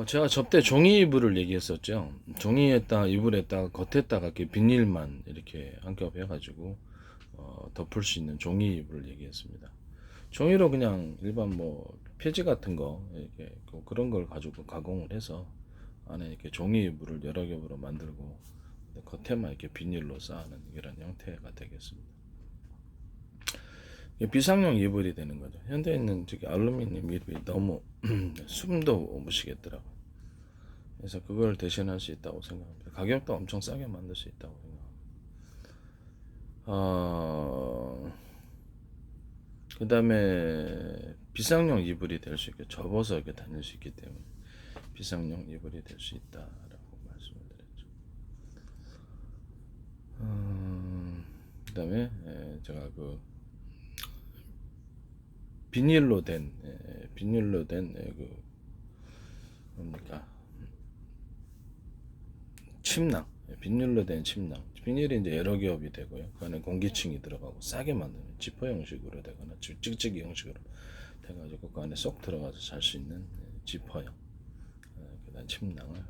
제가 접대 종이 이불을 얘기했었죠. 종이에다가 이불에다가 겉에다가 이렇게 비닐만 이렇게 한 겹 해가지고 덮을 수 있는 종이 이불을 얘기했습니다. 종이로 그냥 일반 뭐 폐지 같은 거 이렇게 그런 걸 가지고 가공을 해서 안에 이렇게 종이 이불을 여러 겹으로 만들고 겉에만 이렇게 비닐로 쌓는 이런 형태가 되겠습니다. 이게 비상용 이불이 되는 거죠. 현대에 있는 저기 알루미늄 이불이 너무 숨도 못 쉬겠더라고요. 그래서 그걸 대신할 수 있다고 생각합니다. 가격도 엄청 싸게 만들 수 있다고 생각합니다. 그 다음에 비상용 이불이 될 수 있게 접어서 이렇게 다닐 수 있기 때문에 비상용 이불이 될 수 있다라고 말씀을 드렸죠. 그 다음에 제가 그 비닐로 된 뭡니까 침낭, 비닐로 된 침낭. 비닐이 이제 여러 겹이 되고요. 그 안에 공기층이 들어가고 싸게 만드는 지퍼 형식으로 되거나 찍찍이 형식으로 돼가지고 그 안에 쏙 들어가서 잘 수 있는 지퍼형 그다음 침낭을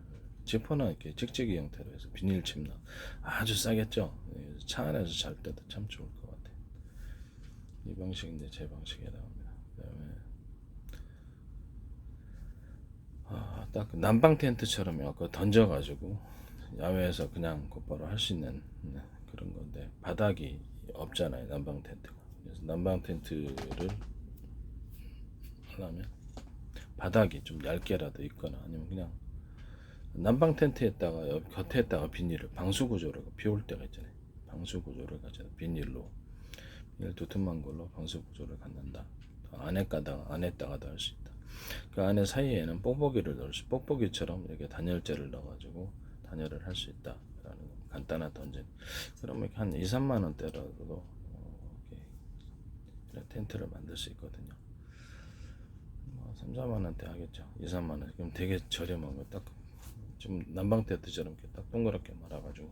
지퍼는 이렇게 찍찍이 형태로 해서 비닐 침낭 아주 싸겠죠. 차 안에서 잘 때도 참 좋을 것 같아요. 이 방식이 이제 제 방식에 나옵니다. 그다음에 딱 난방 텐트처럼 이렇게 던져가지고 야외에서 그냥 곧바로 할 수 있는 그런 건데 바닥이 없잖아요, 난방 텐트가. 그래서 난방 텐트를 하려면 바닥이 좀 얇게라도 있거나 아니면 그냥 난방 텐트에다가 곁에다가 비닐을 방수 구조를 비올 때가 있잖아요. 방수 구조를 가지고 비닐 두툼한 걸로 방수 구조를 갖는다. 안에다가도 할 수 있다. 그 안에 사이에는 뽁뽁이를 넣을 수, 뽁뽁이처럼 이렇게 단열재를 넣어가지고 단열을 할 수 있다라는 간단한 던전. 그러면 한 2, 3만 원대라도 이렇게 텐트를 만들 수 있거든요. 뭐 3, 4만 원대 하겠죠. 2, 3만 원. 그럼 되게 저렴한 거 딱 좀 난방 텐트처럼 이렇게 딱 동그랗게 말아가지고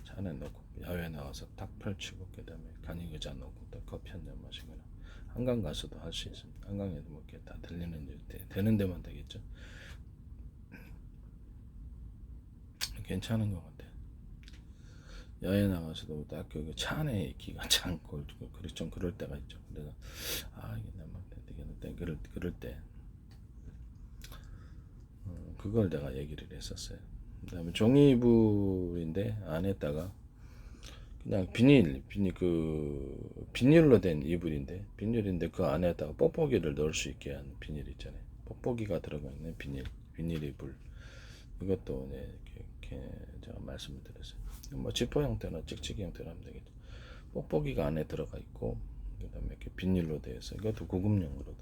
차 안에 넣고 야외 나가서 딱 펼치고 그다음에 간이 의자 넣고 딱 커피 한 잔 마시거나 한강 가서도 할 수 있습니다. 한강에도 뭐 이렇게 다 되는 데만 되겠죠. 괜찮은 것 같아요. 야외 나가서도 딱 그 차 안에 있기가 참 좀 그럴 때가 있죠. 그래서 이게 난방 텐트 그럴 때 그걸 내가 얘기를 했었어요. 그다음에 종이이불인데 안에다가 그냥 비닐로 된 이불인데 비닐인데 그 안에다가 뽁뽁이를 넣을 수 있게 한 비닐 있잖아요. 뽁뽁이가 들어가 있는 비닐 이불. 이것도 네, 이렇게 제가 말씀을 드렸어요. 뭐 지퍼 형태나 찍찍이 형태로 하면 되겠죠. 뽁뽁이가 안에 들어가 있고 그다음에 이렇게 비닐로 되어서 이것도 고급용으로도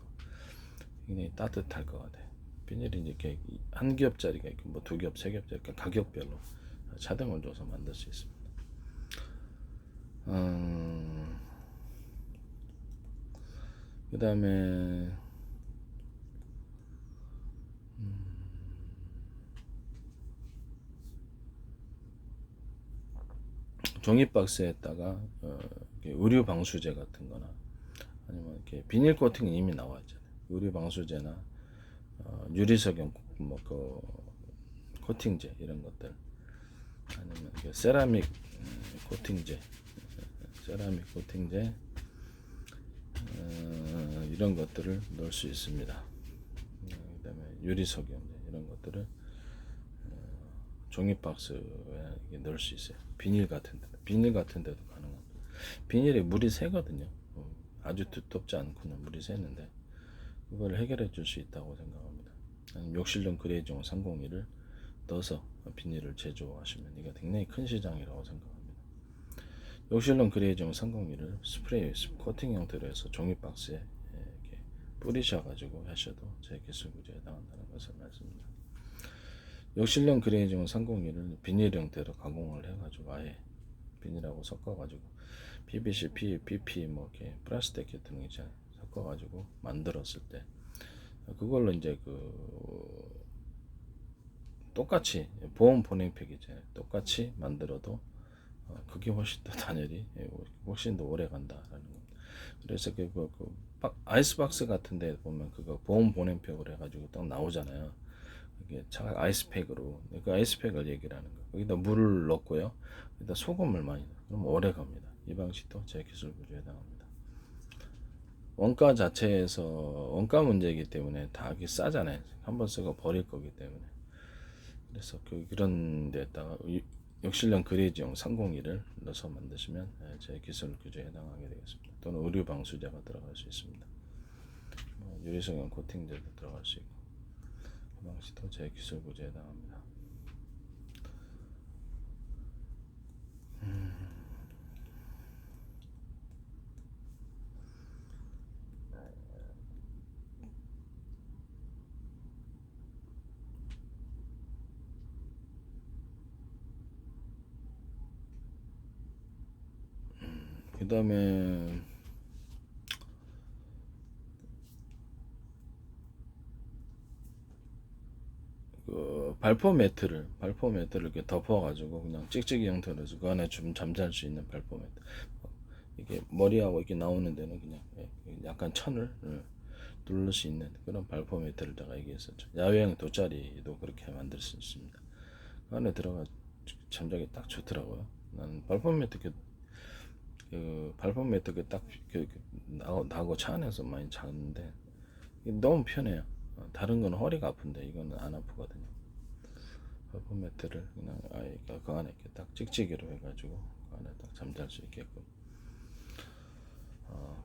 굉장히 따뜻할 것 같아요. 비닐이 이렇게 한 겹짜리가 있고 뭐 두 겹, 세 겹짜리 가격별로 차등을 줘서 만들 수 있습니다. 그 다음에 종이 박스에다가 의류 방수제 같은 거나 아니면 이렇게 비닐 코팅이 이미 나와 있잖아요. 의류 방수제나 유리석용 뭐그 코팅제 이런 것들 아니면 세라믹 코팅제 이런 것들을 넣을 수 있습니다. 그다음에 유리석용제 이런 것들을 종이 박스에 넣을 수 있어요. 비닐 같은 데도 가능합니다. 비닐에 물이 새거든요. 아주 두텁지 않고 물이 새는데 그걸 해결해 줄 수 있다고 생각합니다. 욕실용 그레이종 301을 넣어서 비닐을 제조하시면 이게 굉장히 큰 시장이라고 생각합니다. 욕실용 그레이종 301을 스프레이 코팅 형태로 해서 종이 박스에 이렇게 뿌리셔가지고 하셔도 제 기술 구조에 해당한다는 것을 말씀드립니다. 욕실용 그레이종 301을 비닐 형태로 가공을 해가지고 아예 비닐하고 섞어가지고 PVC, PP 뭐 이렇게 플라스틱 같은 거 있잖아요. 섞어가지고 만들었을 때 그걸로 이제 똑같이 보온 보냉팩이잖아요. 똑같이 만들어도 그게 훨씬 더 단열이 훨씬 더 오래 간다라는 겁니다. 그래서 아이스박스 같은 데 보면 그거 보온 보냉팩으로 해가지고 딱 나오잖아요. 이게 차가 아이스팩으로 그 아이스팩을 얘기를 하는 거예요. 거기다 물을 넣고요. 거기다 소금을 많이 넣어요. 그럼 오래 갑니다. 이 방식도 제 기술 구조에 해당합니다. 원가 자체에서 원가 문제이기 때문에 다 이게 싸잖아요. 한번 쓰고 버릴 거기 때문에. 그래서 그런 데다가 역실형 그레이지용 301을 넣어서 만드시면 제 기술 구조에 해당하게 되겠습니다. 또는 의류 방수제가 들어갈 수 있습니다. 유리성형 코팅제도 들어갈 수 있고 그 방식도 제 기술 구조에 해당합니다. 그 다음에 그 발포 매트를 이렇게 덮어가지고 그냥 찍찍이 형태로 해서 그 안에 좀 잠잘 수 있는 발포 매트. 이게 머리하고 이렇게 나오는 데는 그냥 약간 천을 누를 수 있는 그런 발포 매트를 제가 얘기했었죠. 야외형 돗자리도 그렇게 만들 수 있습니다. 그 안에 들어가 잠자기 딱 좋더라고요. 나는 발포 매트 그 발포 매트 나고 차 안에서 많이 자는데 너무 편해요. 다른 건 허리가 아픈데 이거는 안 아프거든요. 발포 매트를 그냥 아예 그 안에 이렇게 딱 찍찍이로 해가지고 그 안에 딱 잠잘 수 있게끔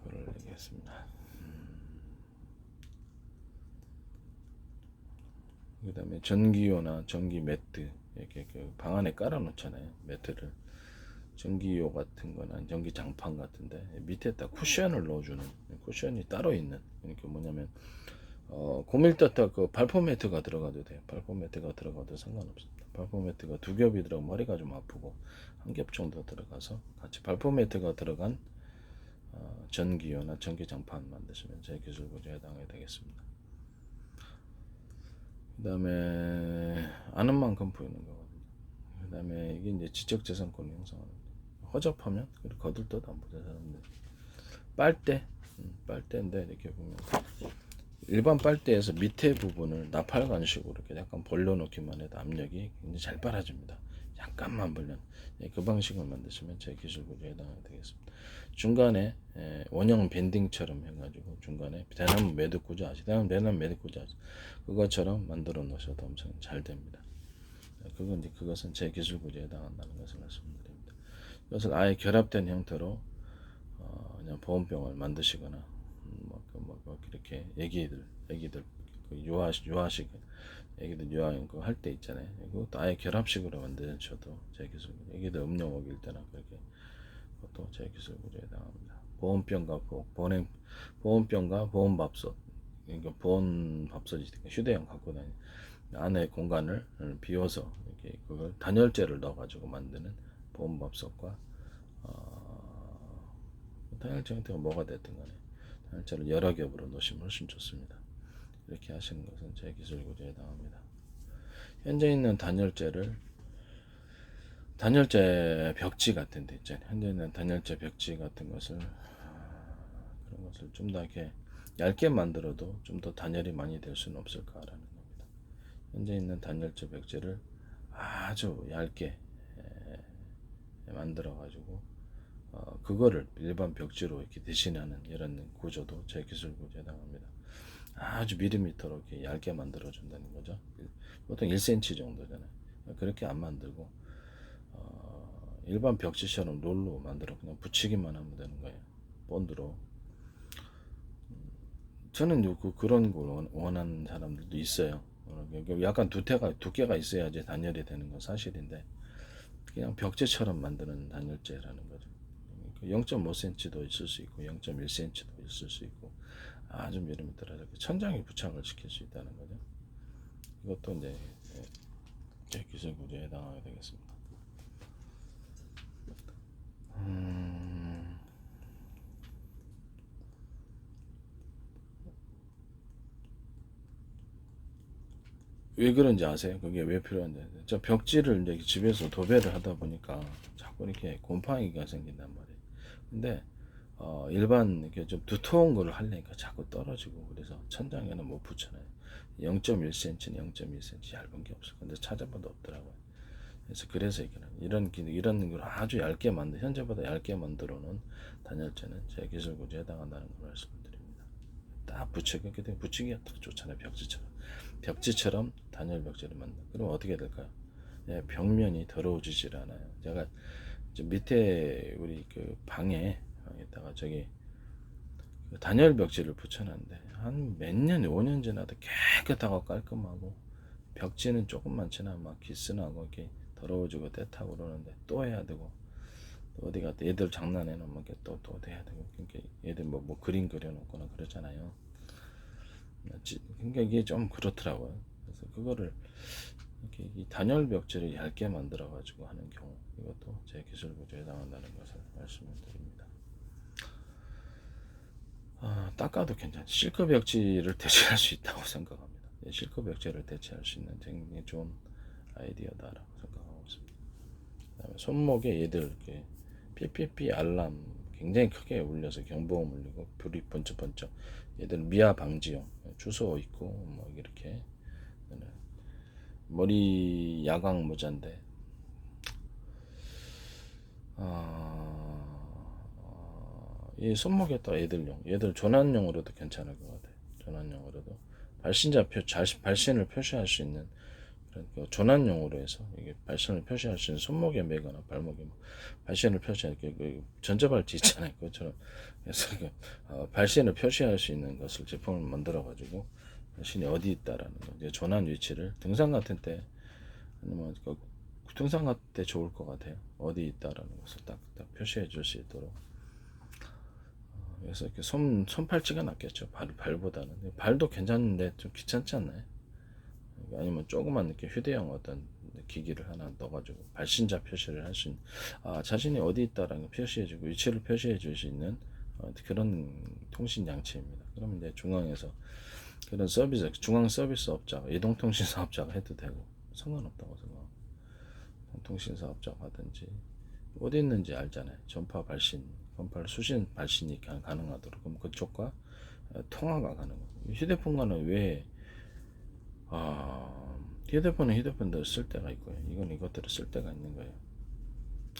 그걸 얘기했습니다. 그 다음에 전기요나 전기 매트 이렇게 그 방 안에 깔아 놓잖아요. 매트를 전기요 같은 거나 전기 장판 같은데 밑에다 쿠션을 넣어주는 쿠션이 따로 있는 그러니까 뭐냐면 고밀도타 그 발포 매트가 들어가도 돼요. 발포 매트가 들어가도 상관없습니다. 발포 매트가 두 겹이 들어가면 머리가 좀 아프고 한 겹 정도 들어가서 같이 발포 매트가 들어간 전기요나 전기 장판 만드시면 제 기술 구조에 해당이 되겠습니다. 그 다음에 아는 만큼 보이는 거거든요. 그 다음에 이게 이제 지적재산권을 형성하는 허접하면 거들떠도 안 보자 사람들. 빨대인데 이렇게 보면 일반 빨대에서 밑에 부분을 나팔관식으로 이렇게 약간 벌려놓기만 해도 압력이 굉장히 잘 빨아집니다. 약간만 벌려. 그 방식을 만드시면 제 기술 구조에 해당이 되겠습니다. 중간에 원형 밴딩처럼 해가지고 중간에 대나무 매듭 구조 아시죠? 대나무 매듭 구조 아시죠? 그것처럼 만들어 놓으셔도 엄청 잘 됩니다. 그것은 제 기술 구조에 해당한다는 것을 말씀드립니다. 이것을 아예 결합된 형태로 그냥 보온병을 만드시거나 이렇게 애기들 유아식 애기들 유아용 그거 할 때 있잖아요. 그것도 아예 결합식으로 만드셔도 제 기술 애기들 음료 먹일 때나 그렇게 그것도 제 기술 구조에 해당합니다. 보온병과 보온밥솥 그러니까 보온밥솥이 휴대용 갖고 다니는 안에 공간을 비워서 이렇게 그걸 단열재를 넣어가지고 만드는 보온밥솥과 단열재 형태가 뭐가 됐든 간에 단열재를 여러 겹으로 놓으시면 훨씬 좋습니다. 이렇게 하시는 것은 제 기술 구조에 해당합니다. 현재 있는 단열재 벽지 같은 데 있잖아요. 현재 있는 단열재 벽지 같은 것을 그런 것을 좀 더 이렇게 얇게 만들어도 좀 더 단열이 많이 될 수는 없을까라는 겁니다. 현재 있는 단열재 벽지를 아주 얇게 만들어 가지고 그거를 일반 벽지로 이렇게 대신하는 이런 구조도 제 기술 구조에 해당합니다. 아주 밀리미터로 이렇게 얇게 만들어 준다는 거죠. 보통 1cm 정도잖아요. 그렇게 안 만들고 일반 벽지처럼 롤로 만들어 그냥 붙이기만 하면 되는 거예요. 본드로. 저는 그런 걸 원하는 사람들도 있어요. 약간 두께가 있어야지 단열이 되는 건 사실인데 그냥 벽지처럼 만드는 단열재라는 거죠. 0.5cm도 있을 수 있고 0.1cm도 있을 수 있고 아주 밀리미터라서 천장에 부착을 시킬 수 있다는 거죠. 이것도 이제 기술 구조에 해당하게 되겠습니다. 왜 그런지 아세요? 그게 왜 필요한지. 저 벽지를 이제 집에서 도배를 하다 보니까 자꾸 이렇게 곰팡이가 생긴단 말이에요. 근데 일반 이렇게 좀 두터운 거를 하려니까 자꾸 떨어지고 그래서 천장에는 못 붙여놔요. 0.1cm는 0.1cm 얇은 게 없어. 근데 찾아봐도 없더라고요. 그래서 이런 걸 아주 얇게 현재보다 얇게 만들어 놓은 단열재는 제 기술 구조에 해당한다는 걸 말씀드립니다. 딱 붙이기가 딱 좋잖아요. 벽지처럼 단열 벽지를 만든. 그럼 어떻게 될까요? 예, 벽면이 더러워지질 않아요. 제가 밑에 우리 그 방에다가 저기 그 단열 벽지를 붙여놨는데 한 몇 년, 5년 지나도 깨끗하고 깔끔하고 벽지는 조금만 지나면 막 기스나고 이렇게 더러워지고 때타고 그러는데 또 해야 되고 또 어디 갔다 애들 장난해 놓으면 또 해야 되고 그러니까 애들 뭐 그림 그려놓거나 그러잖아요. 그러니까 이게 좀 그렇더라고요. 그래서 그거를 이렇게 이 단열 벽지를 얇게 만들어 가지고 하는 경우 이것도 제 기술 구조에 해당한다는 것을 말씀을 드립니다. 닦아도 괜찮아요. 실크 벽지를 대체할 수 있다고 생각합니다. 실크 벽지를 대체할 수 있는 굉장히 좋은 아이디어다라고 생각하고 있습니다. 그다음에 손목에 얘들 이렇게 삐삐삐 알람 굉장히 크게 울려서 경보음 울리고 불이 번쩍번쩍 얘들 미아 방지용 주소 있고 뭐 이렇게 머리 야광 모자인데 이 손목에 또 얘들 조난용으로도 괜찮을 것 같아요. 조난용으로도 발신을 표시할 수 있는 그런 조난용으로 해서 이게 발신을 표시할 수 있는 손목에 매거나 발목에 발신을 표시할 그 전자발찌 있잖아요. 그것처럼 그래서 발신을 표시할 수 있는 것을 제품을 만들어 가지고 발신이 어디 있다라는 거, 조난 위치를 등산 같은 때 아니면 등산 같을 때 좋을 것 같아요. 어디 있다라는 것을 딱 표시해 줄 수 있도록. 그래서 이렇게 손팔찌가 낫겠죠. 발보다는. 발도 괜찮은데 좀 귀찮지 않나요? 아니면 조그만 이렇게 휴대용 어떤 기기를 하나 넣어가지고 발신자 표시를 할 수 있는, 자신이 어디 있다라는 걸 표시해주고 위치를 표시해 줄 수 있는 그런 통신 장치입니다. 그러면 이제 중앙에서 그런 중앙 서비스 업자가, 이동통신 사업자가 해도 되고 상관없다고 생각합니다. 통신 사업자가 하든지 어디 있는지 알잖아요. 전파 수신 발신이 가능하도록. 그럼 그쪽과 통화가 가능합니다. 휴대폰과는 왜 휴대폰은 휴대폰대로 쓸 때가 있고요. 이건 이것대로 쓸 때가 있는 거예요.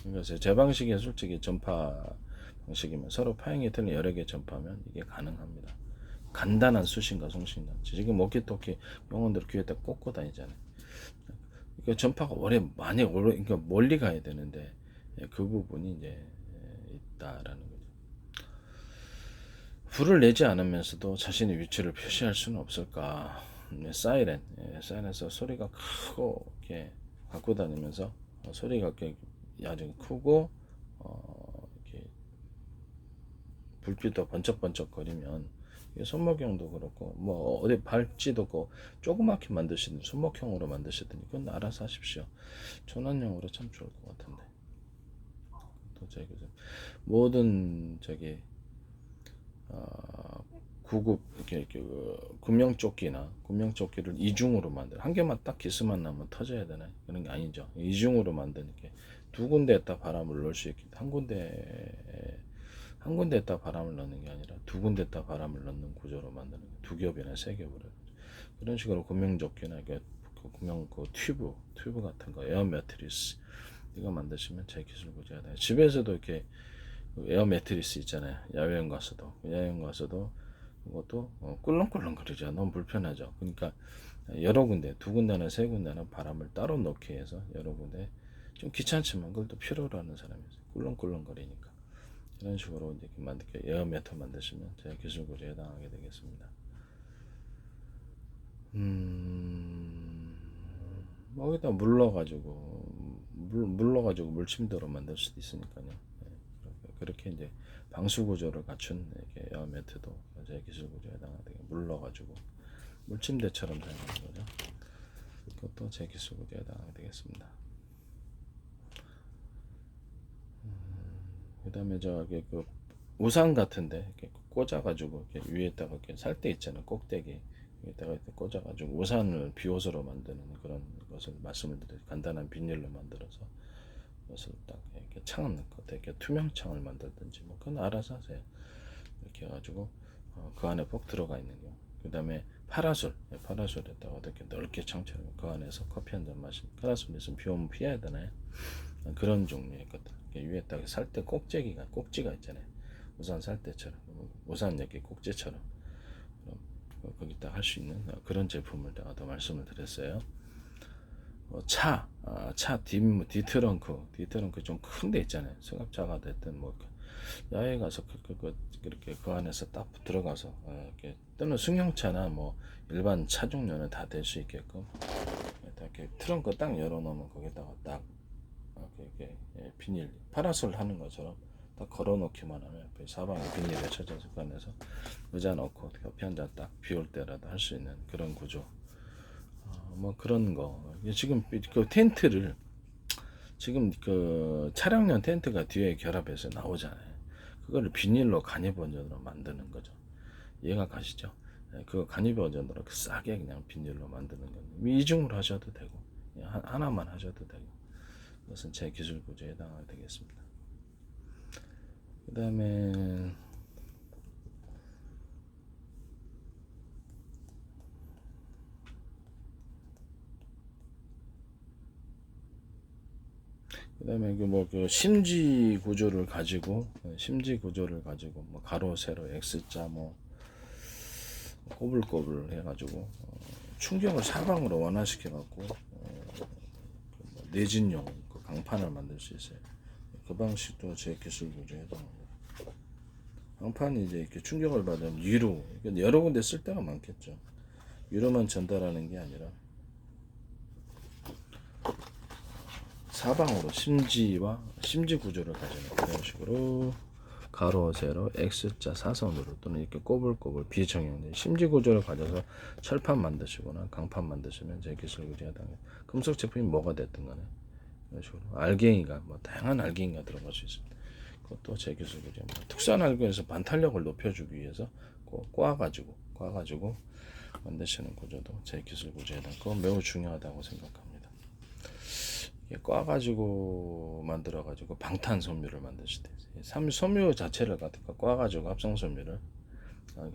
그래서 제 방식이 솔직히 전파 방식이면 서로 파행이 틀린 여러 개 전파면 이게 가능합니다. 간단한 수신과 송신 장치. 지금 워키토키 영혼들 귀에다 꽂고 다니잖아요. 그러니까 전파가 그러니까 멀리 가야 되는데 그 부분이 이제 있다라는 거죠. 불을 내지 않으면서도 자신의 위치를 표시할 수는 없을까? 사이렌에서 소리가 크고 이렇게 갖고 다니면서 소리가 이렇게 아주 크고 이렇게 불빛도 번쩍번쩍거리면 손목형도 그렇고 뭐 어디 밟지도 고 조그맣게 만드시든 손목형으로 만드시든 그건 알아서 하십시오. 전원용으로 참 좋을 것 같은데 또 모든 구급 이렇게 구명조끼를 이중으로 만들 한 개만 딱 기스만 나면 터져야 되나 그런 게 아니죠. 이중으로 만든 이렇게 두 군데에다 바람을 넣을 수 있게 한 군데에다 바람을 넣는 게 아니라 두 군데에다 바람을 넣는 구조로 만드는 두 겹이나 세 겹으로 그런 식으로 구명조끼나 구명 튜브 같은 거 에어 매트리스 이거 만드시면 제 기술 구조가 돼요. 집에서도 이렇게 에어 매트리스 있잖아요. 야외여행 가서도 이것도 꿀렁꿀렁거리죠. 너무 불편하죠. 그러니까 여러 군데, 두 군데나 세 군데나 바람을 따로 넣게 해서 여러 군데 좀 귀찮지만 그걸 또 필요로 하는 사람이 있어요. 꿀렁꿀렁거리니까 이런 식으로 이렇게 에어 매트 만드시면 제 기술 구조에 해당하게 되겠습니다. 여기다 물러가지고 물침대로 만들 수도 있으니까요. 그렇게 이제 방수 구조를 갖춘 이렇게 에어 매트도 제 기술 구조에 해당하게 물러가지고 물침대처럼 사용하는 거죠. 그것도 제 기술 구조에 해당하게 되겠습니다. 그다음에 그 우산 같은데 이렇게 꽂아가지고 이렇게 위에다가 이렇게 살 때 있잖아요. 꼭대기 위에다가 이렇게 꽂아가지고 우산을 비옷으로 만드는 그런 것을 말씀을 드려요. 간단한 비닐로 만들어서 그것을 딱 이렇게 창을 넣고 이렇게 투명 창을 만들든지 뭐 그건 알아서 하세요. 이렇게 해가지고 그 안에 꼭 들어가 있는 거. 그 다음에 파라솔에다가 이렇게 넓게 창처럼 그 안에서 커피 한 잔 마시는. 파라솔 있으면 비 오면 피해야 되나요? 그런 종류의 것들. 위에다가 살 때 꼭지가 있잖아요. 우산 살 때처럼, 우산 이렇게 꼭지처럼 거기다 할 수 있는 그런 제품을 제가 더 말씀을 드렸어요. 차 뒤트렁크 좀 큰 데 있잖아요. 승합차가 됐든 뭐 야외 가서 그렇게 그 안에서 딱 들어가서 이렇게 또는 승용차나 뭐 일반 차 종류는 다 될 수 있게끔 이렇게 트렁크 딱 열어놓으면 거기다가 딱 이렇게 비닐 파라솔 하는 것처럼 딱 걸어놓기만 하면 사방에 비닐에 쳐져서 그 안에서 의자 넣고 커피 한 잔 딱 비 올 때라도 할 수 있는 그런 구조. 뭐 그런 거. 지금 그 텐트를 지금 그 차량용 텐트가 뒤에 결합해서 나오잖아요. 그거를 비닐로 간이 버전으로 만드는 거죠. 이해가 가시죠? 그거 간이 버전으로 싸게 그냥 비닐로 만드는 건 이중으로 하셔도 되고 하나만 하셔도 되고 그것은 제 기술 구조에 해당하게 되겠습니다. 그 다음에 그 심지 구조를 가지고 뭐 가로 세로 X자 뭐 꼬불꼬불 해가지고 충격을 사방으로 완화시켜 갖고 내진용 그 강판을 만들 수 있어요. 그 방식도 제 기술 구조에 해당합니다. 강판이 이제 이렇게 충격을 받으면 위로 여러 군데 쓸 데가 많겠죠. 위로만 전달하는 게 아니라 사방으로 심지 구조를 가지는 그런 식으로 가로 세로 X자 사선으로 또는 이렇게 꼬불꼬불 비정형된 심지 구조를 가져서 철판 만드시거나 강판 만드시면 제 기술 구조에 해당해요. 금속 제품이 뭐가 됐든 간에 이런 식으로 알갱이가 뭐 다양한 알갱이가 들어갈 수 있습니다. 그것도 제 기술 구조입니다. 특수한 알갱이에서 반탄력을 높여주기 위해서 꽈가지고 만드시는 구조도 제 기술 구조에 해당하고 매우 중요하다고 생각합니다. 꽈가지고 만들어가지고 방탄소묘를 만드실 때 소묘 자체를 갖다가 꽈가지고 합성소묘를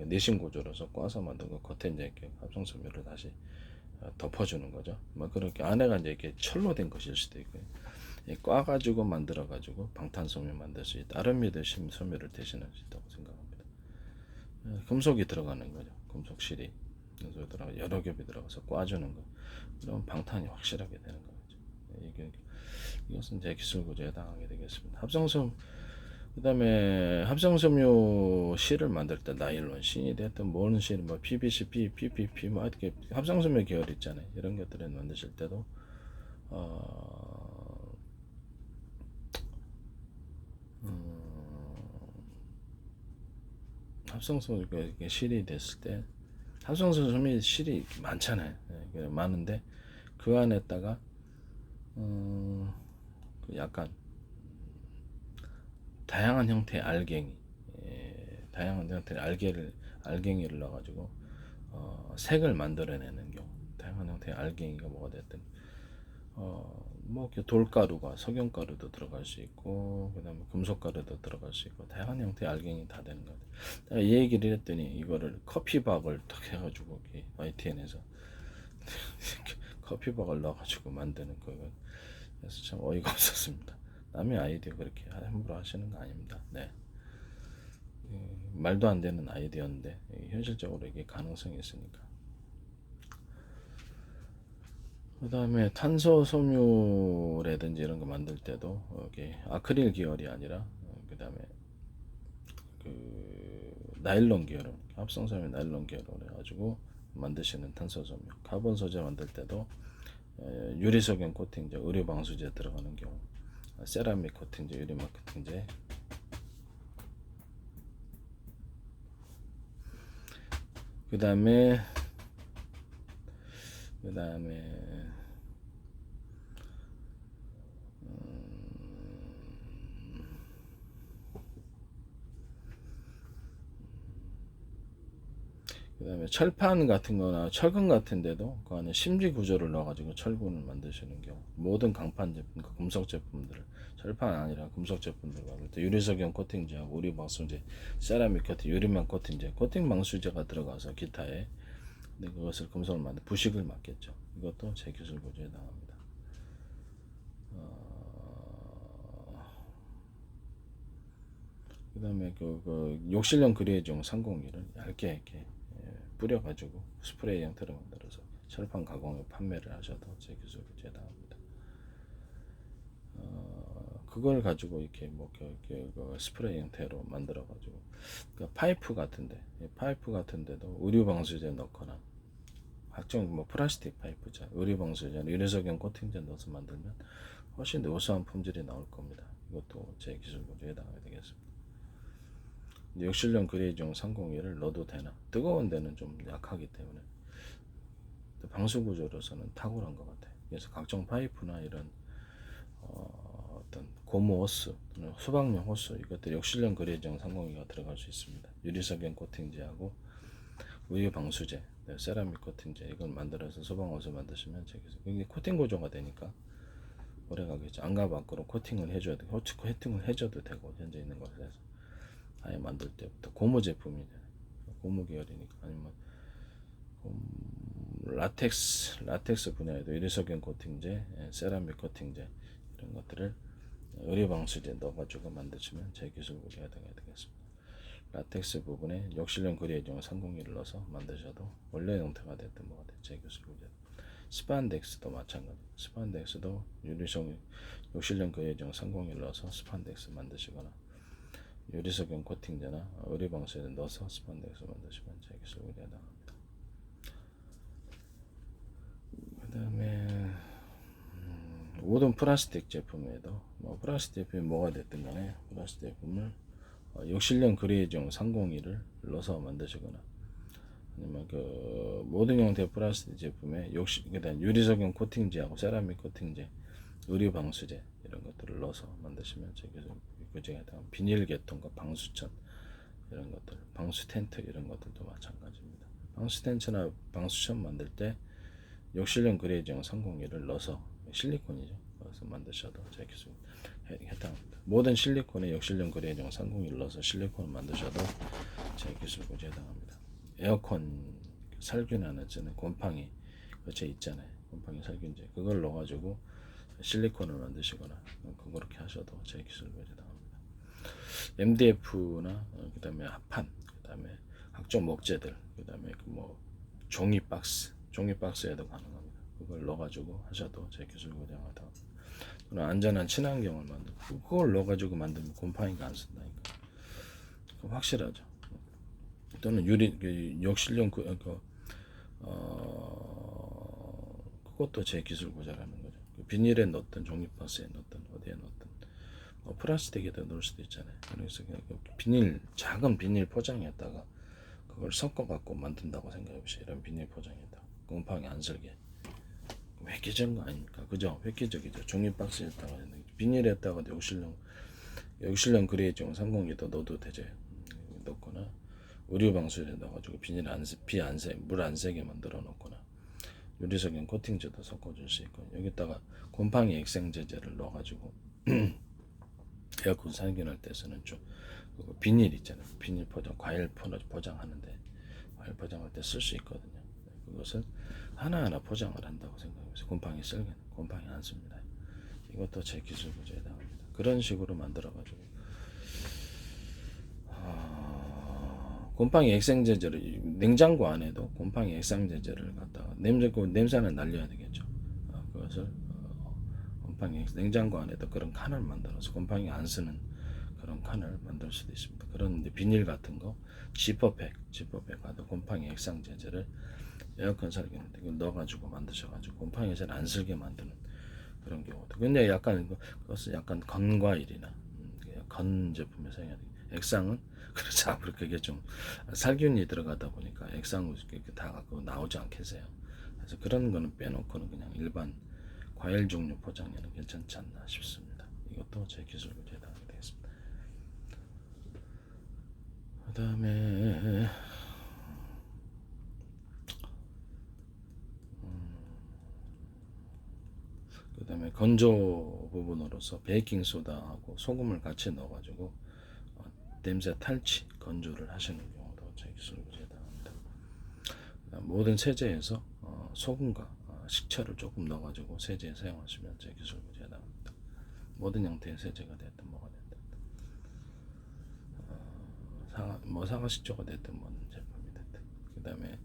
내신 구조로서 꽈서 만든 거 겉에 이제 이렇게 합성소묘를 다시 덮어주는 거죠. 뭐 그렇게 안에가 이제 이렇게 철로 된 것일 수도 있고요. 꽈가지고 만들어가지고 방탄소묘 만들 수 있다. 아르미드 소묘를 대신할 수 있다고 생각합니다. 금속이 들어가는 거죠. 금속실이 여러 겹이 들어가서 꽈주는 거. 그럼 방탄이 확실하게 되는 거죠. 이것은 제 기술 구조에 해당하게 되겠습니다. 그다음에 합성섬유 실을 만들 때 나일론 신이 됐든 뭔 실, 뭐 PVC, PPP 뭐 이렇게 합성섬유 계열 있잖아요. 이런 것들을 만드실 때도 합성섬유 실이 됐을 때 합성섬유 실이 많잖아요. 많은데 그 안에다가 약간 다양한 형태의 알갱이를 넣어가지고 색을 만들어내는 경우, 다양한 형태의 알갱이가 뭐가 됐든 뭐 돌가루가 석영가루도 들어갈 수 있고 그다음에 금속가루도 들어갈 수 있고 다양한 형태의 알갱이 다 되는 것 같아요. 이 얘기를 했더니 이거를 커피박을 딱 해가지고 YTN에서 커피박을 넣어가지고 만드는 거예요. 그래서 참 어이가 없었습니다. 남의 아이디어 그렇게 함부로 하시는 거 아닙니다. 네. 말도 안 되는 아이디어인데 현실적으로 이게 가능성이 있으니까. 그 다음에 탄소 섬유라든지 이런 거 만들 때도 여기 아크릴 계열이 아니라 그 다음에 그 나일론 계열, 합성섬유 나일론 계열로 해가지고 만드시는 탄소 섬유, 카본 소재 만들 때도 유리석영 코팅제, 의류 방수제 들어가는 경우, 세라믹 코팅제, 유리막 코팅제, 그 다음에 그다음에 철판 같은 거나 철근 같은 데도 그 안에 심지 구조를 넣어 가지고 철근을 만드시는 경우, 모든 강판 제품, 금속 제품들을, 철판 아니라 금속 제품들 만들 때 유리석용 코팅제하고 우리 방수제, 세라믹 코팅, 유리망 코팅제, 코팅 방수제가 들어가서 기타에, 근데 그것을 금속을 만들 부식을 막겠죠. 이것도 제 기술 구조에 해당합니다. 그다음에 그 욕실용 그레이종 301을 얇게 이렇게 뿌려가지고 스프레이 형태로 만들어서 철판 가공에 판매를 하셔도 제 기술 구조에 해당합니다. 그걸 가지고 이렇게 뭐 그 스프레이 형태로 만들어 가지고 그 파이프 같은데도 의류 방수제 넣거나 각종 뭐 플라스틱 파이프죠, 의류 방수제, 유리석용 코팅제 넣어서 만들면 훨씬 더 우수한 품질이 나올 겁니다. 이것도 제 기술 구조에 해당하게 되겠습니다. 욕실용 그레이종 301을 넣어도 되나? 뜨거운 데는 좀 약하기 때문에 방수 구조로서는 탁월한 것 같아요. 그래서 각종 파이프나 이런 어떤 고무 호스, 수박용 호스, 이것들 욕실용 그레이종 301가 들어갈 수 있습니다. 유리석용 코팅제하고 우유 방수제, 세라믹 코팅제, 이걸 만들어서 소방 호스 만드시면 이게 코팅 구조가 되니까 오래 가겠죠. 안과 밖으로 코팅을 해줘야 돼. 코팅을 해줘도 되고, 현재 있는 것에서 아예 만들 때부터 고무 제품이잖아요. 고무 계열이니까. 아니면 라텍스 분야에도 유리석용 코팅제, 세라믹 코팅제, 이런 것들을 의류 방수제 넣어가지고 만드시면 제 기술 구조에 해당이 되겠습니다. 라텍스 부분에 욕실용 그레이종 301을 넣어서 만드셔도 원래 형태가 됐든 뭐가 됐든 제 기술 구조. 스판덱스도 마찬가지. 스판덱스도 유리석 욕실용 그레이종 301을 넣어서 스판덱스 만드시거나, 유리석용 코팅제나 의류 방수제 넣어서 스판덱스 만드시면 제 기술 구조에 해당합니다. 그 다음에 모든 플라스틱 제품에도 플라스틱 제품이 뭐가 됐든 간에 플라스틱 제품을 욕실용 그레이종 301을 넣어서 만드시거나, 아니면 그 모든 형태의 플라스틱 제품에 그다음 유리석용 코팅제하고 세라믹 코팅제, 의류 방수제, 이런 것들을 넣어서 만드시면 제 기술에 해당. 비닐 계통과 방수천, 이런 것들, 방수 텐트, 이런 것들도 마찬가지입니다. 방수 텐트나 방수천 만들 때 욕실용 그레이종 301을 넣어서, 실리콘이죠, 넣어서 만드셔도 제 기술에 해당합니다. 모든 실리콘에 욕실용 그레이종 301을 넣어서 실리콘을 만드셔도 제 기술 구조에 해당합니다. 에어컨 살균하는 곰팡이 그제 있잖아요. 곰팡이 살균제, 그걸 넣어가지고 실리콘을 만드시거나 그렇게 하셔도 제 기술 구조에 해당합니다. MDF나 그다음에 합판, 그다음에 각종 목재들, 그다음에 뭐 종이 박스에도 가능합니다. 그걸 넣어가지고 하셔도 제 기술 구조에 해당합니다. 또는 안전한 친환경을 만들고, 그걸 넣어가지고 만들면 곰팡이가 안 쓴다니까. 확실하죠. 또는 욕실용 그것도 제 기술 구조라는 거죠. 비닐에 넣든 종이박스에 넣든 어디에 넣든, 플라스틱에다 넣을 수도 있잖아요. 그래서 작은 비닐 포장에다가 그걸 섞어 갖고 만든다고 생각해 보세요. 이런 비닐 포장에다 곰팡이 안 슬게. 획기적인 거 아닙니까? 그죠? 획기적이죠. 종이박스에다가 비닐에다가 욕실용 그레이종 301도 넣어도 되죠. 넣거나 의류 방수제 넣어가지고 물 안 새게 만들어 놓거나, 유리석용 코팅제도 섞어줄 수 있고, 여기다가 곰팡이 액생제제를 넣어가지고 에어컨 살균할 때 쓰는 비닐 있잖아요. 비닐 포장, 과일 포장하는데, 과일 포장할 때 쓸 수 있거든요. 그것을 하나하나 포장을 한다고 생각해서 곰팡이 안 씁니다. 이것도 제 기술 구조에 해당합니다. 그런 식으로 만들어가지고 곰팡이 액상제제를 냉장고 안에도 곰팡이 액상제제를 갖다가 냄새는 날려야 되겠죠. 그것을 냉장고 안에도 그런 칸을 만들어서 곰팡이 안 쓰는 그런 칸을 만들 수도 있습니다. 그런 비닐 같은 거, 지퍼백 가도 곰팡이 액상제제를 에어컨 살균할 때 넣어가지고 만드셔가지고 곰팡이 잘 안 슬게 만드는 그런 경우도. 근데 그것은 약간 건과일이나 건 제품에 사용해야 돼요. 액상은 그렇지 않고 그게 좀 살균이 들어가다 보니까 액상으로 다 갖고 나오지 않겠어요. 그래서 그런 거는 빼놓고는 그냥 일반 과일 종류 포장에는 괜찮지 않나 싶습니다. 이것도 제 기술 구조에 해당하게 되겠습니다. 그 다음에 그다음에 건조 부분으로서 베이킹 소다하고 소금을 같이 넣어가지고 냄새 탈취 건조를 하시는 경우도 제 기술 구제에 해당합니다. 모든 세제에서 소금과 식초를 조금 넣어가지고 세제에 사용하시면 제 기술 구제에 해당합니다. 모든 형태의 세제가 됐든 뭐가 됐든 사과식초가 됐든 뭔 제품이 됐든. 그다음에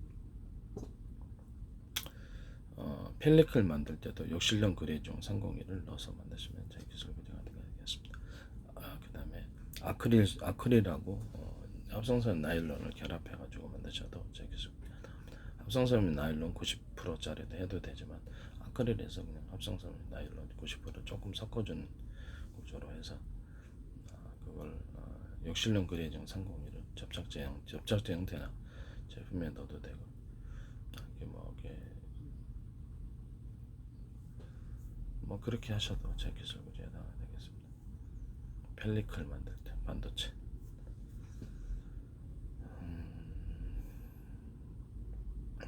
펠리클 만들 때도 욕실용 그레이종 301을 넣어서 만드시면 제 기술 구제가 되겠습니다. 그다음에 아크릴하고 합성선 나일론을 결합해가지고 만드셔도 제 기술 구제가 됩니다. 합성선 나일론 90%짜리도 해도 되지만 아크릴에서 그냥 합성선 나일론 90% 조금 섞어주는 구조로 해서 그걸 욕실용 그레이종 301을 접착제 형태나 제품에 넣어도 되고 뭐 그렇게 하셔도 제 기술 구제에 해당되겠습니다. 펠리클 만들 때 반도체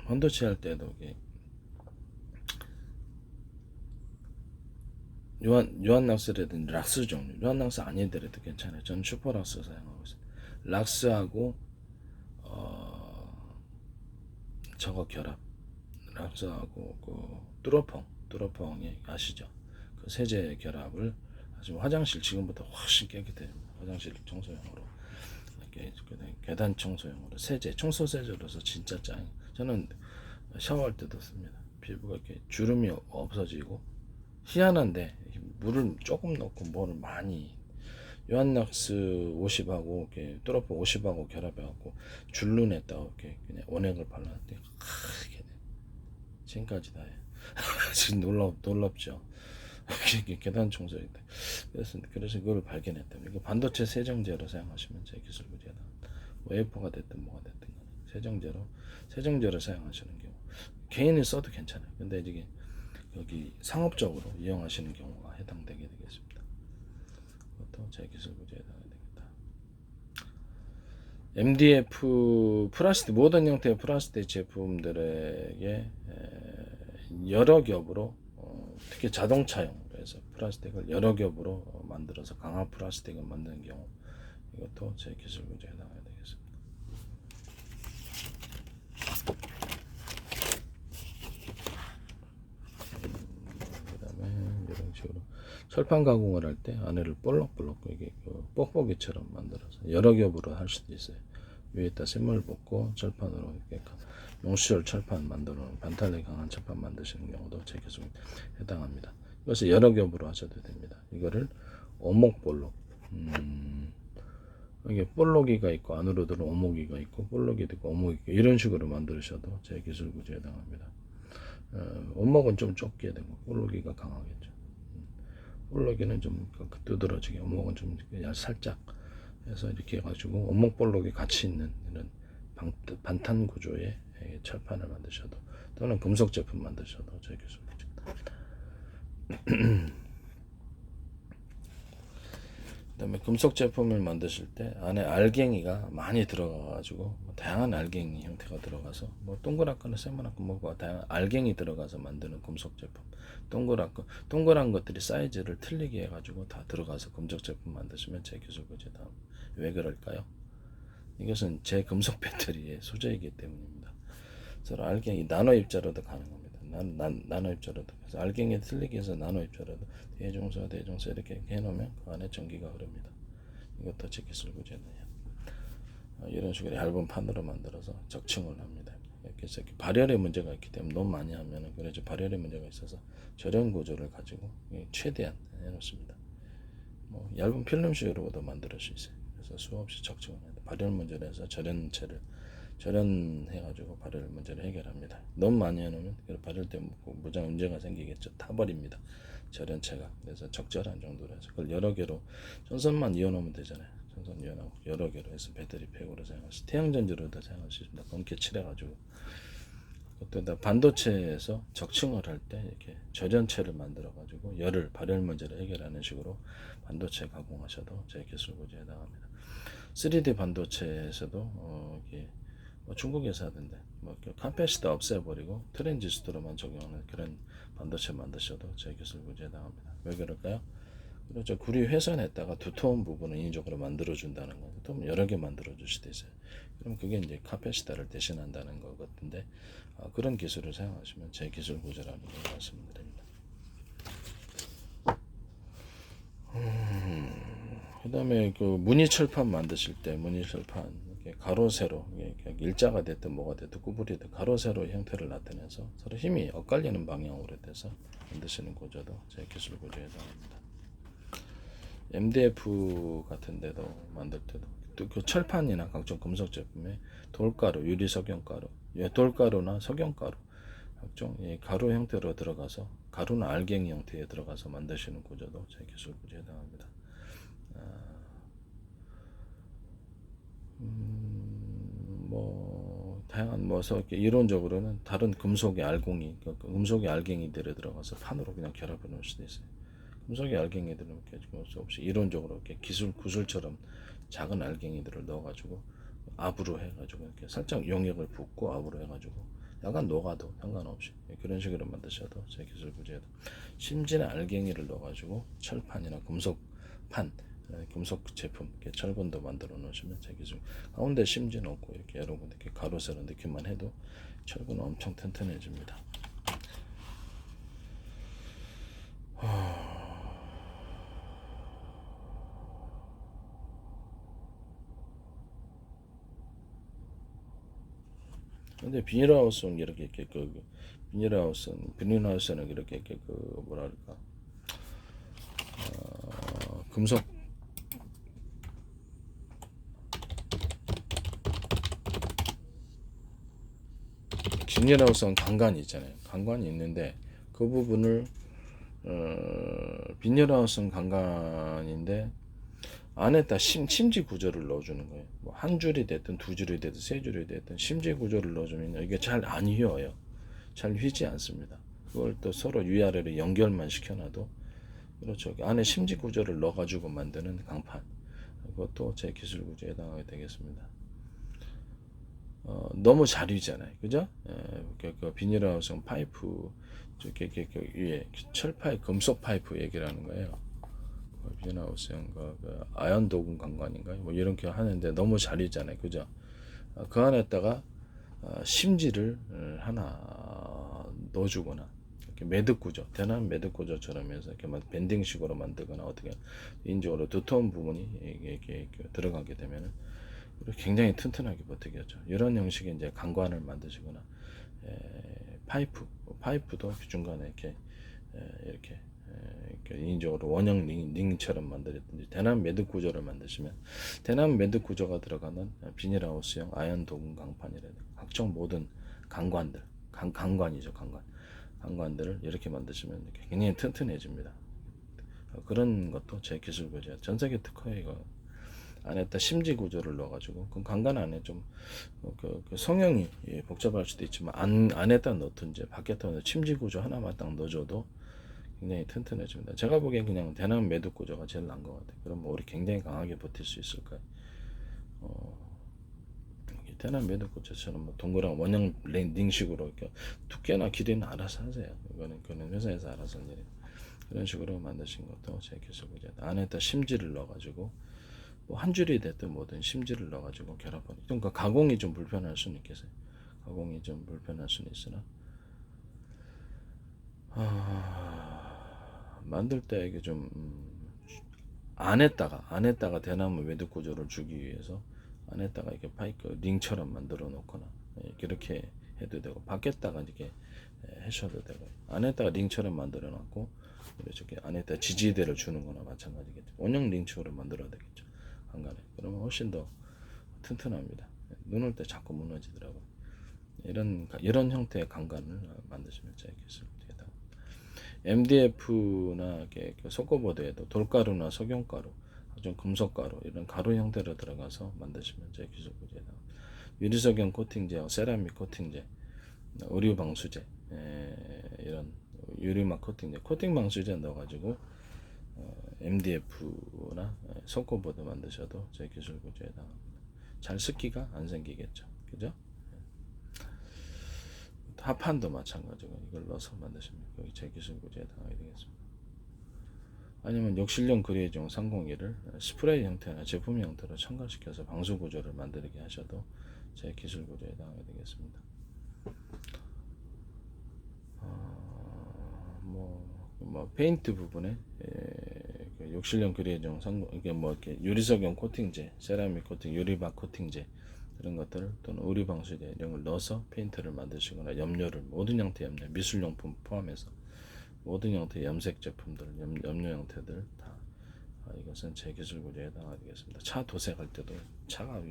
반도체 할 때도 유한락스라든지 락스 종류, 유한락스 아니더라도 괜찮아요. 저는 슈퍼락스 사용하고 있어요. 락스하고 저거 결합, 락스하고 그 뚜러펑이 아시죠? 그 세제 결합을 하시면 화장실 지금부터 훨씬 깨끗해요. 화장실 청소용으로 이렇게 계단 청소용으로 세제, 청소 세제로서 진짜 짱. 저는 샤워할 때도 씁니다. 피부가 이렇게 주름이 없어지고 희한한데 물을 조금 넣고 뭐를 많이 요한락스 50하고 이렇게 뚜러퍼 50하고 결합해갖고 줄눈에다가 이렇게 그냥 원액을 발랐는데 이게 지금까지 다 해. 지금 놀랍죠. 계단 청소인데 그래서 그걸 발견했다면 이거 반도체 세정제로 사용하시면 제 기술 구제다. 웨이퍼가 됐든 뭐가 됐든 간에 세정제로 사용하시는 경우 개인이 써도 괜찮아요. 근데 이게 여기 상업적으로 이용하시는 경우가 해당되게 되겠습니다. 그것도 제 기술 구제에 해당되겠다. MDF 플라스틱 모든 형태의 플라스틱 제품들에게 여러 겹으로 특히 자동차용으로 해서 플라스틱을 여러 겹으로 만들어서 강화 플라스틱을 만드는 경우 이것도 제 기술 구제에 해당해야 되겠습니다. 그다음에 이런 식으로 철판 가공을 할 때 안에를 볼록볼록 이게 뽁뽁이처럼 만들어서 여러 겹으로 할 수도 있어요. 위에다 샘물 붓고 철판으로 이렇게 용시절 철판 만들어 반탈력이 강한 철판 만드시는 경우도 제 기술에 해당합니다. 이것을 여러 겹으로 하셔도 됩니다. 이거를 오목볼록 이게 볼록이가 있고 안으로 들어 오목이가 있고 볼록이도 있고 오목이 있고 이런 식으로 만드셔도 제 기술 구제에 해당합니다. 오목은 좀 좁게 되고 볼록이가 강하겠죠. 볼록이는 좀 두드러지게 오목은 좀 살짝 해서 이렇게 해가지고 오목볼록이 같이 있는 이런 반탄 구조의 철판을 만드셔도 또는 금속 제품 만드셔도 제 기술 구제입니다. 그다음에 금속 제품을 만드실 때 안에 알갱이가 많이 들어가가지고 다양한 알갱이 형태가 들어가서 뭐 동그랗거나 세모나고 뭐 다양한 알갱이 들어가서 만드는 금속 제품, 동그란 것들이 사이즈를 틀리게 해가지고 다 들어가서 금속 제품 만드시면 제 기술 구제다. 왜 그럴까요? 이것은 제 금속 배터리의 소재이기 때문입니다. 그래서 알갱이 나노 입자로도 가능합니다. 나노 입자로도. 그래서 알갱이 틀리게 해서 나노 입자로도 대중소 이렇게 해놓으면 그 안에 전기가 흐릅니다. 이것도 제 기술 구제네요. 이런 식으로 얇은 판으로 만들어서 적층을 합니다. 그래서 발열의 문제가 있기 때문에 너무 많이 하면은 그래서 발열의 문제가 있어서 절연 구조를 가지고 최대한 해놓습니다. 뭐 얇은 필름식으로도 만들 수 있어요. 그래서 수없이 적층을 해요. 발열 문제를 해서 절연해가지고 발열 문제를 해결합니다. 너무 많이 해놓으면 발열 때문에 무장 문제가 생기겠죠. 타버립니다. 절연체가. 그래서 적절한 정도로 해서 그걸 여러 개로 전선만 이어놓으면 되잖아요. 전선 이어놓고 여러 개로 해서 배터리 팩으로 사용할 수, 태양전지로도 사용할 수 있습니다. 검게 칠해가지고. 또 반도체에서 적층을 할 때 이렇게 절연체를 만들어가지고 발열 문제를 해결하는 식으로 반도체 가공하셔도 제 기술 구제에 해당합니다. 3D 반도체에서도 뭐 중국에서 하던데 뭐 카패시터 없애버리고 트랜지스터로만 적용하는 그런 반도체 만드셔도 제 기술 구제에 해당합니다. 왜 그럴까요? 그렇죠. 구리 회선했다가 두터운 부분을 인위적으로 만들어준다는 거예요. 또 여러 개 만들어줄 수도 있어요. 그럼 그게 이제 카페시타를 대신한다는 거 같은데, 그런 기술을 사용하시면 제 기술 구제라는 걸 말씀드립니다. 그 다음에 그 무늬 철판 만드실 때 무늬 철판 가로 세로 일자가 됐든 뭐가 됐든 구부리든 가로 세로 형태를 나타내서 서로 힘이 엇갈리는 방향으로 돼서 만드시는 구조도 제 기술 구조에 해당합니다. MDF 같은 데도 만들 때도 또 그 철판이나 각종 금속 제품에 돌가루, 유리 석영가루, 돌가루나 석영가루 각종 가루 형태로 들어가서 가루나 알갱이 형태에 들어가서 만드시는 구조도 제 기술 구조에 해당합니다. 뭐 다양한 이론적으로는 다른 금속의 알갱이, 금속의 알갱이들에 들어가서 판으로 그냥 결합해 놓을 수도 있어요. 금속의 알갱이들은 이렇게 없이 이론적으로 이렇게 구슬처럼 작은 알갱이들을 넣어가지고 압으로 해가지고 이렇게 살짝 용액을 붓고 압으로 해가지고 약간 녹아도 상관없이 그런 식으로 만드셔도 제 기술 구제에도 심진의 알갱이를 넣어가지고 철판이나 금속판, 금속 제품, 철근도 만들어 놓으시면 제 기술 가운데 심지 넣고 이렇게 여러 군데 이렇게 가로세로 넣기만 해도 철근은 엄청 튼튼해집니다. 근데 비닐하우스는 이렇게 비닐하우스는 이렇게 그 뭐랄까 금속 비닐하우스는 강관이 있잖아요. 강관이 있는데 그 부분을 비닐하우스는 강관인데 안에다 심지 구조를 넣어주는 거예요. 뭐 한 줄이 됐든 두 줄이 됐든 세 줄이 됐든 심지 구조를 넣어주면 이게 잘 안 휘어요. 잘 휘지 않습니다. 그걸 또 서로 위아래로 연결만 시켜놔도 그렇죠. 안에 심지 구조를 넣어가지고 만드는 강판. 그것도 제 기술 구조에 해당하게 되겠습니다. 너무 잘 휘잖아요. 그죠? 그 비닐하우스 파이프, 위에 철파이, 금속 파이프 얘기를 하는 거예요. 비닐하우스형 그 아연 도금 강관인가요? 뭐 이렇게 하는데 너무 잘 휘잖아요. 그죠? 그 안에다가 심지를 하나 넣어주거나 이렇게 매듭 구조, 대남 매듭 구조처럼 해서 이렇게 밴딩식으로 만들거나 어떻게 인적으로 두터운 부분이 이렇게 들어가게 되면은 굉장히 튼튼하게 버티겠죠. 이런 형식의 이제 강관을 만드시거나 파이프도 중간에 이렇게 인적으로 원형 링처럼 만들었든지 대남 매듭 구조를 만드시면 대남 매듭 구조가 들어가는 비닐하우스형 아연 도금 강판이라든가 각종 모든 강관들, 강관이죠, 강관들을 이렇게 만드시면 굉장히 튼튼해집니다. 그런 것도 제 기술 구조, 전 세계 특허예요. 이거 안에다 심지 구조를 넣어가지고 그 강관 안에 좀 그 성형이 복잡할 수도 있지만 안에다 넣든지 밖에다 넣어 심지 구조 하나만 딱 넣어줘도 굉장히 튼튼해집니다. 제가 보기엔 그냥 대남 매듭 구조가 제일 나은 것 같아요. 그럼 우리 굉장히 강하게 버틸 수 있을까요? 대남 매듭 구조처럼 뭐 동그란 원형 링식으로 이렇게 두께나 길이는 알아서 하세요. 그거는 회사에서 알아서 하는 일이에요. 그런 식으로 만드신 것도 제 기술 구조. 안에다 심지를 넣어가지고 뭐 한 줄이 됐든 뭐든 심지를 넣어가지고 결합하는. 그러니까 가공이 좀 불편할 수는 있겠어요. 가공이 좀 불편할 수는 있으나 만들 때 이게 좀 안에다가 대나무 매듭 구조를 주기 위해서 안에다가 이렇게 파이프 링처럼 만들어 놓거나 이렇게 해도 되고 밖에다가 이렇게 하셔도 되고 안에다가 링처럼 만들어 놨고 이렇게 안에다 지지대를 주는 거나 마찬가지겠죠. 원형 링처럼 만들어야 되겠죠. 한간에 그러면 훨씬 더 튼튼합니다. 눈 올 때 자꾸 무너지더라고요. 이런 형태의 강간을 만드시면 제 기술입니다. MDF나 속고보드에도 돌가루나 석영가루, 좀 금속가루 이런 가루 형태로 들어가서 만드시면 제 기술입니다. 유리석영 코팅제, 세라믹 코팅제, 의류 방수제 이런 유리막 코팅제, 코팅 방수제 넣어가지고 MDF나 속고보드 만드셔도 제 기술 구조에 해당합니다. 잘 습기가 안 생기겠죠. 그죠? 합판도 마찬가지고 이걸 넣어서 만드시면 거기 제 기술 구조에 해당하게 되겠습니다. 아니면 욕실용 그레이종 301을 스프레이 형태나 제품 형태로 첨가시켜서 방수 구조를 만들게 하셔도 제 기술 구조에 해당하게 되겠습니다. 페인트 부분에 그 욕실용 그레이종 이게 이렇게 유리석용 코팅제, 세라믹 코팅, 유리막 코팅제 이런 것들을 또는 우리 방수제 이런 걸 넣어서 페인트를 만드시거나 염료를 모든 형태 염료, 미술용품 포함해서 모든 형태의 염색 제품들, 염료 형태들 다 이것은 제 기술 구조에 해당하겠습니다. 차 도색할 때도 차가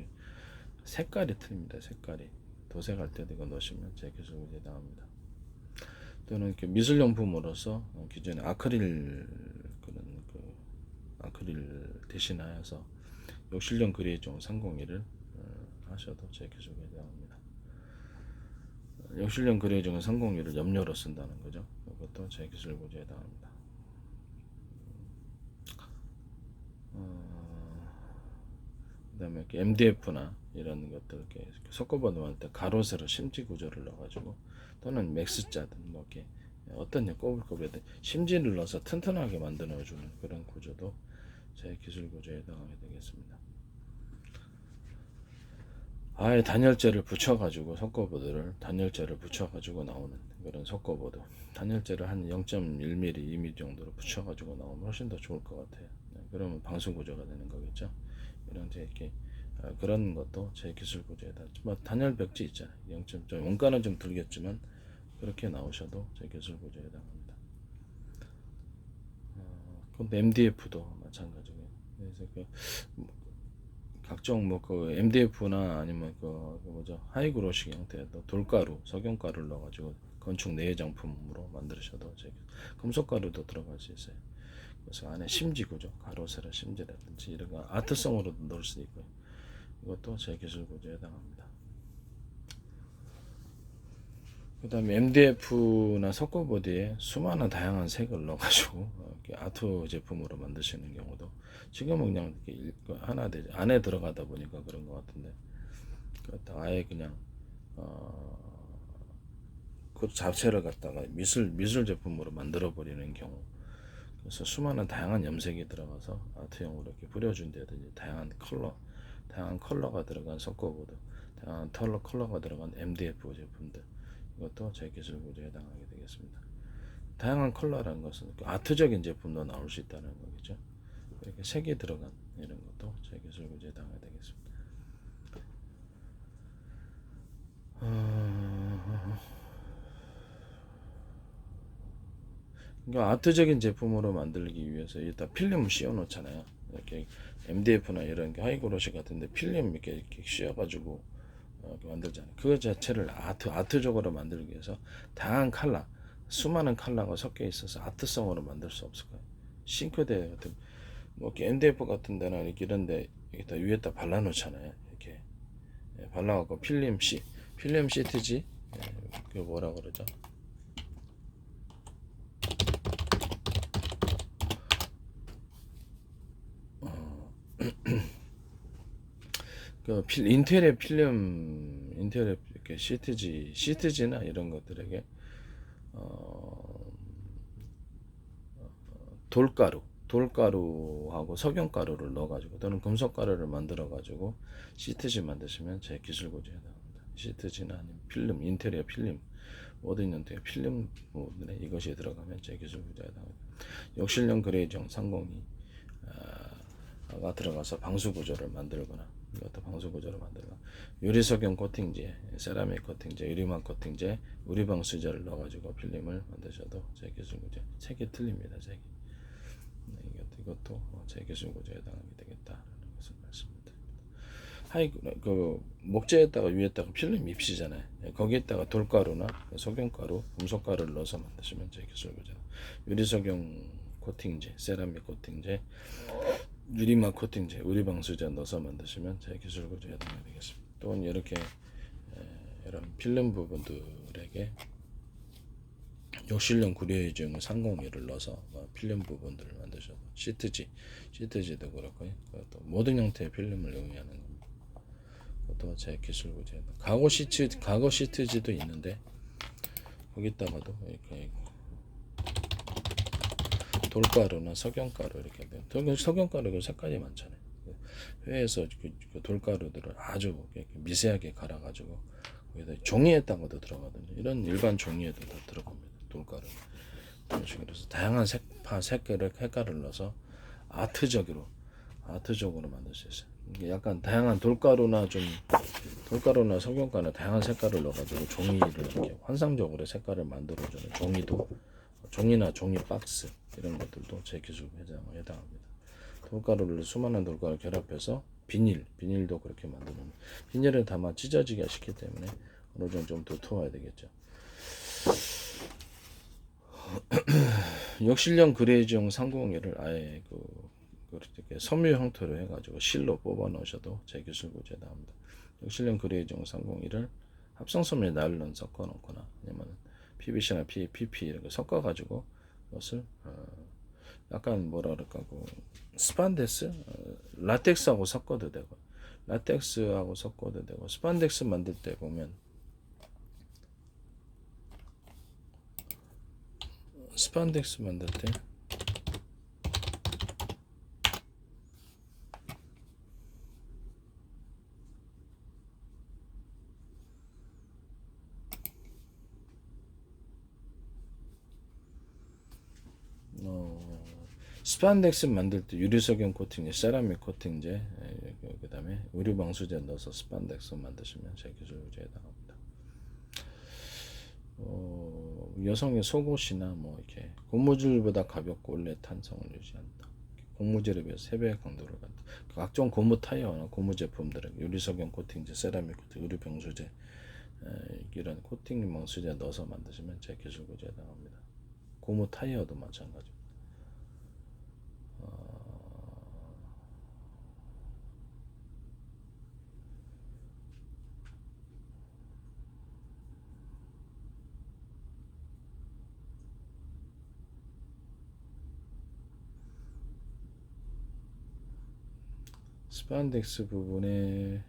색깔이 틀립니다. 색깔이 도색할 때도 이거 넣으시면 제 기술 구조에 해당합니다. 또는 이렇게 미술용품으로서 기존에 아크릴 아크릴 대신하여서 욕실용 그레이종 301을 하셔도 제 기술에 해당합니다. 욕실용 그레이종 301을 염료로 쓴다는 거죠. 이것도 제 기술 구조에 해당합니다. 그다음에 이렇게 MDF나 이런 것들 이렇게 섞어보는 때 가로 세로 심지 구조를 넣어가지고 또는 맥스자든 뭐 이렇게 어떤 꼬불꼬불 심지를 넣어서 튼튼하게 만들어주는 그런 구조도 제 기술 구조에 해당하게 되겠습니다. 아예 단열재를 붙여가지고 섞어보드를 단열재를 붙여가지고 나오는 그런 섞어보드, 단열재를 한 0.1mm, 2mm 정도로 붙여가지고 나오면 훨씬 더 좋을 것 같아요. 그러면 방수 구조가 되는 거겠죠. 이런 이렇게 그런 것도 제 기술 구조에다 단열 벽지 있잖아요. 0.점 원가는 좀 들겠지만 그렇게 나오셔도 제 기술 구조에 해당합니다. 그럼 MDF도 마찬가지고요. 그래서 각종 그 MDF나 아니면 뭐죠 하이그로식 형태의 돌가루, 석영가루를 넣어가지고 건축 내장품으로 만드셔도 금속가루도 들어갈 수 있어요. 그래서 안에 심지 구조, 가로 세로 심지라든지 이런 거 아트성으로도 넣을 수 있고요. 이것도 제 기술 구조에 해당합니다. 그 다음에 MDF나 석고보드에 수많은 다양한 색을 넣어가지고 아트 제품으로 만드시는 경우도 지금은 그냥 하나 안에 들어가다 보니까 그런 것 같은데 아예 그냥 그 자체를 갖다가 미술 제품으로 만들어 버리는 경우, 그래서 수많은 다양한 염색이 들어가서 아트용으로 이렇게 뿌려준다든지 다양한 컬러가 들어간 석고보드, 다양한 컬러가 들어간 MDF 제품들, 이것도 제 기술 구조에 해당하게 되겠습니다. 다양한 컬러라는 것은 아트적인 제품도 나올 수 있다는 거겠죠. 이렇게 색이 들어간 이런 것도 제 기술 구조에 해당하게 되겠습니다. 그러니까 아트적인 제품으로 만들기 위해서 일단 필름을 씌워 놓잖아요. 이렇게 MDF나 이런 하이그로시 같은데 필름 이렇게 씌워가지고 만들잖아요. 그거 자체를 아트적으로 만들기 위해서 다양한 수많은 컬러가 섞여 있어서 아트성으로 만들 수 없을까요? 싱크대 같은 뭐 MDF 같은 데는 이렇게 이런데 여기다 위에다 발라 놓잖아요. 이렇게 발라갖고 필름 시트지, 그 뭐라 그러죠? 인테리어 필름, 인테리어 이렇게 시트지나 이런 것들에게 돌가루하고 석영가루를 넣어가지고 또는 금속가루를 만들어가지고 시트지 만드시면 제 기술 구조에 해당합니다. 시트지나 아니면 필름, 인테리어 필름, 모든 형태의 필름 부분에 이것이 들어가면 제 기술 구조에 해당합니다. 욕실용 그레이종 302가 들어가서 방수 구조를 만들거나 이것도 방수 구조를 만들거나 유리석용 코팅제, 세라믹 코팅제, 유리막 코팅제, 우리방수제를 넣어가지고 필름을 만드셔도 제 기술 구조 색이 틀립니다. 색이. 이것도 제 기술 구조에 해당하게 되겠다라는 것을 말씀드립니다. 목재에다가 위에다가 필름 입시잖아요. 거기에다가 돌가루나 석영가루, 금속가루를 넣어서 만드시면 제 기술 구조. 유리석용 코팅제, 세라믹 코팅제, 유리막 코팅제, 우리방수제 넣어서 만드시면 제 기술 구조에 해당하게 되겠습니다. 또는 이렇게 이런 필름 부분들에게 욕실용 구리에이징 301을 넣어서 필름 부분들을 만드셔도 시트지도 그렇고요. 또 모든 형태의 필름을 이용하는 겁니다. 그것도 제 기술 구조에 가고 시트지도 있는데 거기다가도 이렇게 돌가루나 석영가루 이렇게 돼요. 석영가루가 색깔이 많잖아요. 회에서 그 돌가루들을 아주 미세하게 갈아가지고 거기다 종이에다가도 들어가거든요. 이런 일반 종이에도 다 들어갑니다. 돌가루. 그래서 다양한 색깔을 넣어서 아트적으로 만들 수 있어요. 이게 약간 다양한 돌가루나 석영가루나 다양한 색깔을 넣어가지고 종이를 이렇게 환상적으로 색깔을 만들어주는 종이나 종이 박스 이런 것들도 제 기술 해당합니다. 돌가루를 수많은 돌가루 결합해서 비닐도 그렇게 만드는 비닐은 다만 찢어지게 시키기 때문에 어느 정도 좀 두터워야 되겠죠. 역실형 그레이즈용 상공예를 아예 그렇게 섬유 형태로 해가지고 실로 뽑아 넣으셔도 제 기술 구제에 나옵니다. 역실형 그레이즈용 상공예를 합성섬유에 나일론 섞어 놓거나 아니면 PVC나 PP 이런 거 섞어 가지고 그것을 약간 뭐라 그럴까 스판덱스 라텍스하고 섞어도 되고 스판덱스 만들 때 보면 스판덱스 만들 때 스판덱스 만들 때 유리석영 코팅제, 세라믹 코팅제, 그 다음에 의류 방수제 넣어서 스판덱스 만드시면 제 기술 구제에 해당합니다. 여성의 속옷이나 뭐 이렇게 고무줄보다 가볍고 원래 탄성을 유지한다. 고무줄에 비해서 3배의 강도를 갖다. 각종 고무 타이어나 고무 제품들은 유리석영 코팅제, 세라믹 코팅, 의류 방수제 이런 코팅 방수제 넣어서 만드시면 제 기술 구제에 해당합니다. 고무 타이어도 마찬가지입니다. 스판덱스 부분에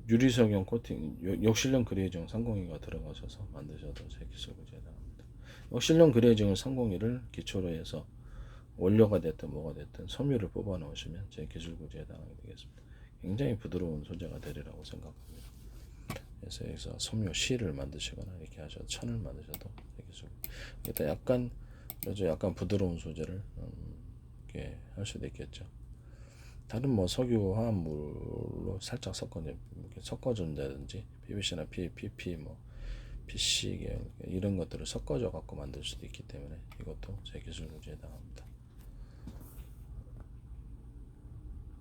유리석영 코팅, 역실형 그레이징 상공이가 들어가셔서 만드셔도 제 기술 구제에 해당합니다. 역실형 그레이징 상공이를 기초로 해서 원료가 됐든 뭐가 됐든 섬유를 뽑아 넣으시면 제 기술 구제에 해당하게 되겠습니다. 굉장히 부드러운 소재가 되리라고 생각합니다. 그래서 여기서 섬유 실을 만드시거나 이렇게 하셔도 천을 만드셔도 제 기술. 일단 약간 부드러운 소재를 이렇게 할 수도 있겠죠. 다른 뭐 석유 화합물로 살짝 섞어준다든지 PVC나 PP 뭐 PC 이런 것들을 섞어줘 갖고 만들 수도 있기 때문에 이것도 제 기술 구제에 해당합니다.